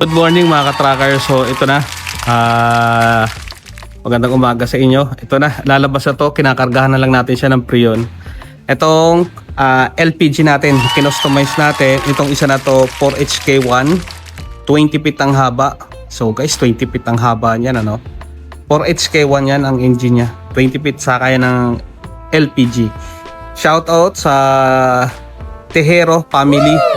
Good morning mga ka-tracker. So ito na, magandang umaga sa inyo. Ito na, lalabas na to, kinakargahan na lang natin siya ng Prion. Itong LPG natin, kinostomize natin. Itong isa na to, 4HK1, 20 feet ang haba. So guys, 20 feet ang haba niyan, ano? 4HK1 yan ang engine niya, 20 feet sakay ng LPG. Shoutout sa Tejero family.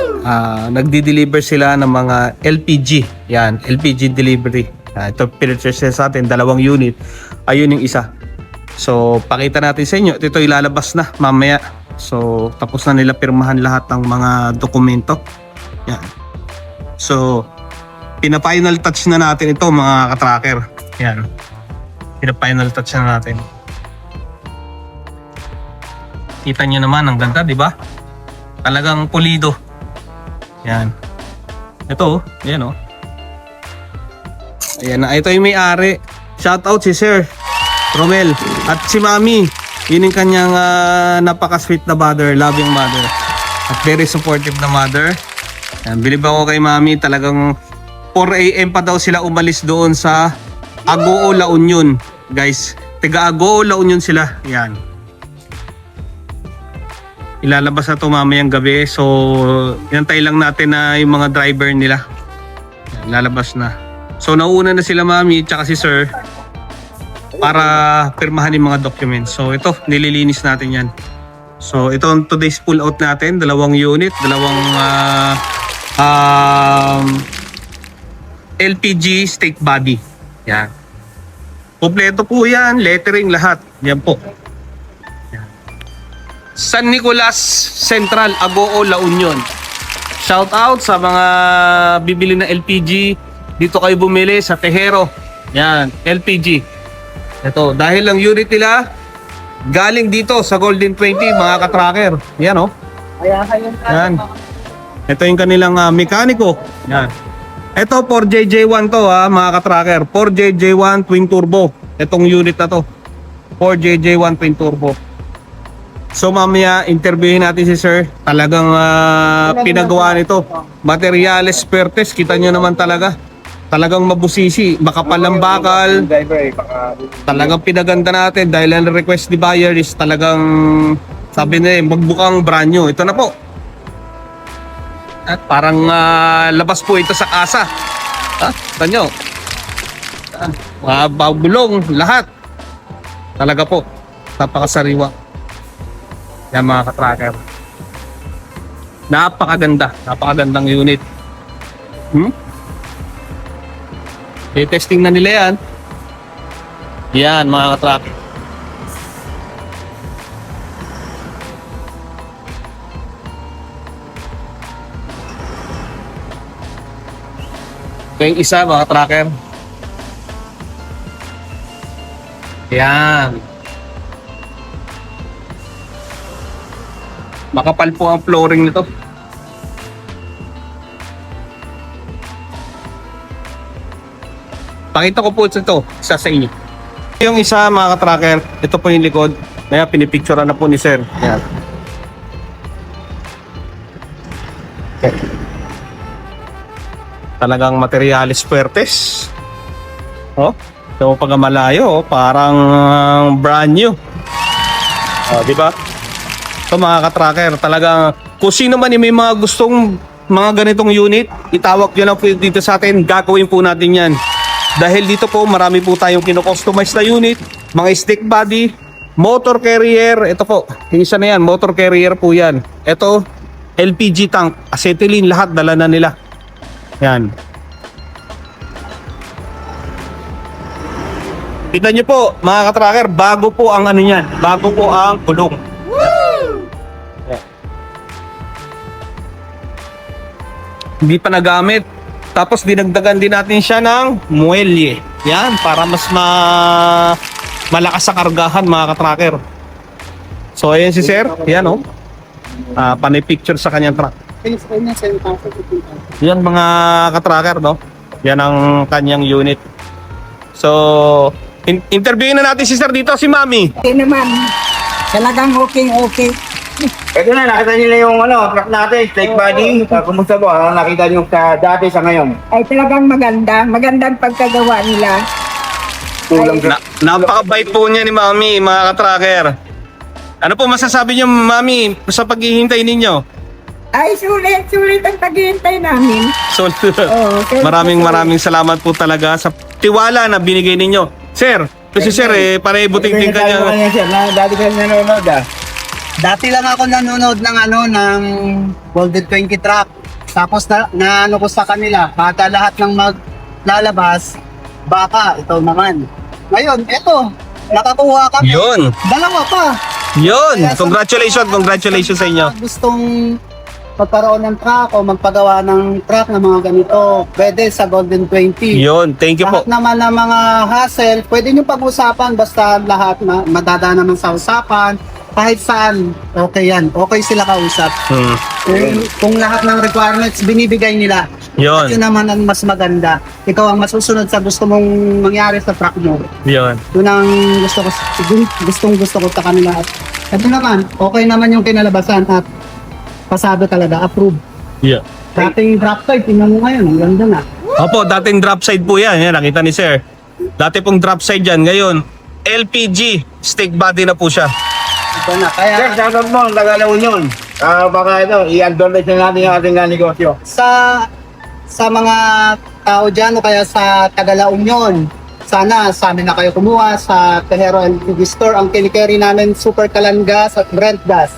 Nagdi-deliver sila ng mga LPG. Yan, LPG delivery. Ito pinurchase sa atin, 2 unit. Ayun yung isa. So, pakita natin sa inyo. Ito ilalabas na mamaya. So, tapos na nila pirmahan lahat ng mga dokumento. Yan. So, pina-final touch na natin ito mga ka-tracker. Yan. Pina-final touch na natin. Kita nyo naman, ang ganda, di ba? Talagang pulido. Yan. Ito, yan oh. Ayan na, ito yung may-ari. Shoutout si Sir Romel at si Mami. Yun yung kanyang napaka-sweet na mother, loving mother. At very supportive na mother. Yan, bilib ako kay Mami, talagang 4 AM pa daw sila umalis doon sa Agoo, La Union. Guys, taga Agoo, La Union sila. Yan. Ilalabas na ito mamayang gabi. So, inantay lang natin na yung mga driver nila. Ilalabas na. So, nauna na sila Mami at si Sir para pirmahan yung mga documents. So, ito, nililinis natin yan. So, ito ang today's pull out natin. 2 unit, 2 LPG stake body. Yan. Kompleto po yan. Lettering lahat. Yan po. San Nicolas Central, Agoo, La Union. Shout out sa mga bibili ng LPG. Dito kayo bumili sa Tejero. Yan, LPG. Ito, dahil ang unit nila galing dito sa Golden 20 mga ka-tracker. Yan oh. Yan. Ito yung kanilang mekaniko. Yan. Ito 4JJ1 to mga ka-tracker. 4JJ1 twin turbo. Itong unit na to. 4JJ1 twin turbo. So mamaya interviewin natin si Sir. Talagang pinagawa nito. Materials pertes, kita nyo naman talaga. Talagang mabusisi, makapal ang bakal. Talagang pinaganda natin dahil ang request ni buyer is talagang sabi na magbukang brand new. Ito na po. At parang labas po ito sa asa. Kita nyo. Bulong, lahat. Talaga po. Napakasariwa. Yan mga ka-tracker. Napakaganda. Napakagandang unit. I-testing na nila yan. Yan mga ka-tracker. Ito yung isa mga ka-tracker. Yan. Makapal po ang flooring nito. Pakita ko po ito isa sa inyo. Yung isa mga ka-tracker, ito po yung likod. Kaya pinipicturean na po ni Sir. Yan. Okay. Talagang materialis puertes. Oh, ito pag malayo, parang brand new. Oh, di ba? So mga ka-tracker, talagang kung sino man yung may mga gustong mga ganitong unit, itawag nyo lang po dito sa atin, gagawin po natin yan. Dahil dito po marami po tayong kino-customize na unit, mga stick body, motor carrier, ito po, isa na yan, motor carrier po yan. Ito, LPG tank, acetylene, lahat dala na nila. Yan. Tignan nyo po mga ka-tracker, bago po ang ano yan, bago po ang kulong. Hindi pa nagamit. Tapos dinagdagan din natin siya ng muelye. Yan, para mas malakas sa kargahan mga ka-tracker. So ayan si Sir. Yan oh. Panay picture sa kanyang truck. Yan mga ka-tracker no. Yan ang kanyang unit. So interviewin na natin si Sir dito, si Mami. Okay naman. Talagang okay. Ito na, nakita nila yung truck natin, steak body. Kumusta po? Nakita niyo sa dati sa ngayon? Ay talagang maganda. Magandang pagkagawa nila. Kulang sa... Napakabait po niya ni Mami, mga katracker. Ano po masasabi niyo, Mami, sa paghihintay ninyo? Ay, sulit ang paghihintay namin. So, maraming salamat po talaga sa tiwala na binigay ninyo. Sir, kasi sir, parebuting-ting ka niya. Dati ka nanonood Dati lang ako nanonood ng Golden 20 truck. Tapos na ano ko sa kanila, bata lahat ng maglalabas, baka, ito naman. Ngayon, eto, nakakuha kami. Yun. Dalawa pa. Yun. Congratulations sa inyo. Gustong magkaroon ng truck o magpagawa ng truck na mga ganito, pwede sa Golden 20. Yun, thank you po. Lahat naman ng mga hassle, pwede nyo pag-usapan basta lahat madadaan naman sa usapan. Kahit saan, okay yan. Okay sila kausap. Kung lahat ng requirements binibigay nila, Yun. at yun naman ang mas maganda. Ikaw ang masusunod sa gusto mong mangyari sa truck mo. Yun. Yun ang gusto ko sa kanila. At ito naman, okay naman yung kinalabasan at pasado talaga, approve. Yeah. Dating drop side, tingnan mo ngayon, ang ganda na. Opo, dating drop side po yan. Yan, nakita ni sir. Dati pong drop side yan. Ngayon, LPG, stick body na po siya. Ito na, kaya Sir, shoutout mo, Tagalaon yun. Baka i-advertise na natin yung ating negosyo. sa mga tao dyan o kaya sa Tagala Union, sana sa amin na kayo kumuha sa Tehero LPG Store. Ang kinikerry namin, Super Kalan Gas at Brent Gas.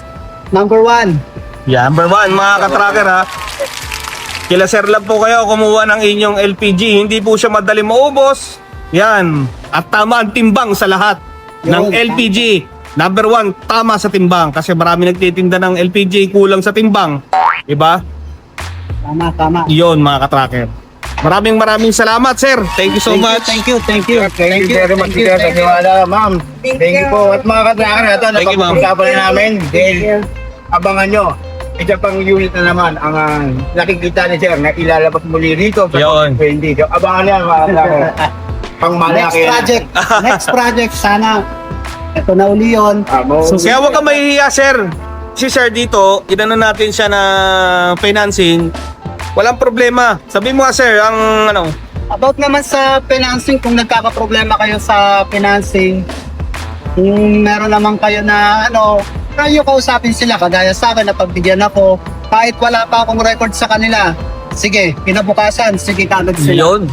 Number 1. Yeah, number 1, mga katracker ha. Kila sir lang po kayo kumuha ng inyong LPG. Hindi po siya madali maubos. Yan. At tama ang timbang sa lahat ng Yun. LPG. Number 1, tama sa timbang. Kasi marami nagtitinda ng LPG kulang sa timbang. Diba? Tama. Yun, mga katracker. Maraming salamat, sir. Thank you so much. Thank you. Thank you very much, sir. Taniwala, ma'am. Thank you po. At mga katracker, ito, Thank you, ma'am. napag-usapan na namin. Dahil abangan nyo. Isa pang unit na naman ang nakikita ni sir na ilalabas muli rito sa Yun. 20. So, abangan yan, mga katracker. Pang malaki yan. Next project, sana. Ito na uli yun. Kaya huwag ka mahihiya, sir. Si sir dito, inano natin siya na financing. Walang problema. Sabi mo nga, sir, ang ano. About naman sa financing, kung nagkakaproblema kayo sa financing, kung meron naman kayo na kayo kausapin sila, kagaya sa akin, napagbigyan ako, kahit wala pa akong record sa kanila, sige, kinabukasan, sige kagad sila. Yun.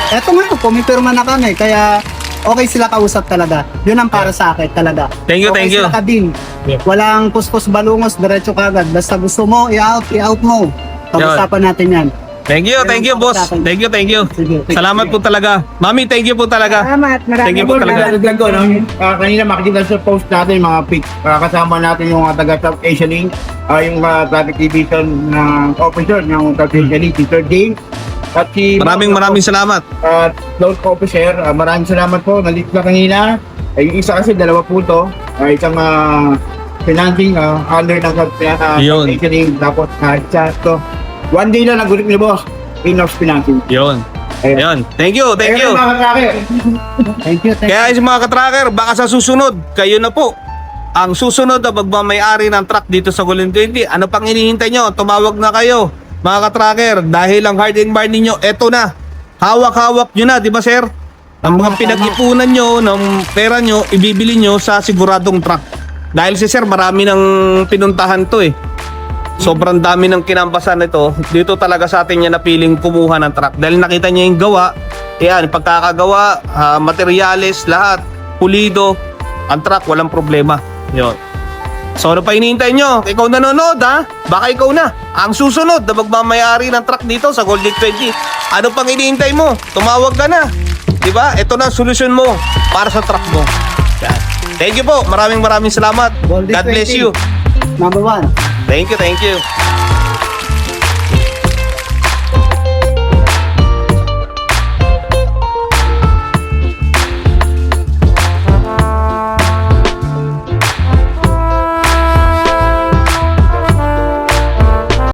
Eto nga, pumipirma na kami, kaya okay sila kausap talaga. Yun ang para sa akin talaga. Thank you, okay thank you. sila kadin. Yeah. Walang kuskus balungos, diretso kagad. Basta gusto mo, i-out mo. Pag-usapan natin yan. Thank you, boss. Thank you. Sige. Salamat po talaga. Mami, thank you po talaga. Salamat. Thank you po talaga. Dagdag ko, kanina makikita sa post natin mga pics. Kasama natin yung taga South Asia Link, yung traffic division ng officer ng South Asia Link, si Sir James. At si Maraming salamat. loan officer, maraming salamat po. Nandito na kanina. Yung isa kasi dalawa po to. Isang financing under ng South Yun. Asia Link. Tapos isa to. One day na nag-ulit ni boss. In-house financing. Yun. Ayun. Thank you. Ayun, mga katracker. Thank you. Kaya yung mga katracker, baka sa susunod, kayo na po ang susunod na magmamayari ng truck dito sa Golden 20. Ano pang hinihintay nyo? Tumawag na kayo, mga katracker. Dahil ang hard and bar ninyo, eto na. Hawak-hawak nyo na, di ba sir? Ang mga pinag-ipunan nyo ng pera nyo, ibibili nyo sa siguradong truck. Dahil si sir, marami ng pinuntahan to eh. Sobrang dami ng kinampasan nito. Dito talaga sa atin niya napiling kumuha ng truck. Dahil nakita niya yung gawa. Yan, pagkakagawa, materyales, lahat, pulido. Ang truck, walang problema. Yun. So ano pa hinihintay nyo? Ikaw nanonood ha? Baka ikaw na. Ang susunod na magmamayari ng truck dito sa Golden 20. Ano pang hinihintay mo? Tumawag ka na. Diba? Ito na ang solusyon mo para sa truck mo. Yan. Thank you po. Maraming salamat. Golden God bless 20. you. Number 1. Thank you.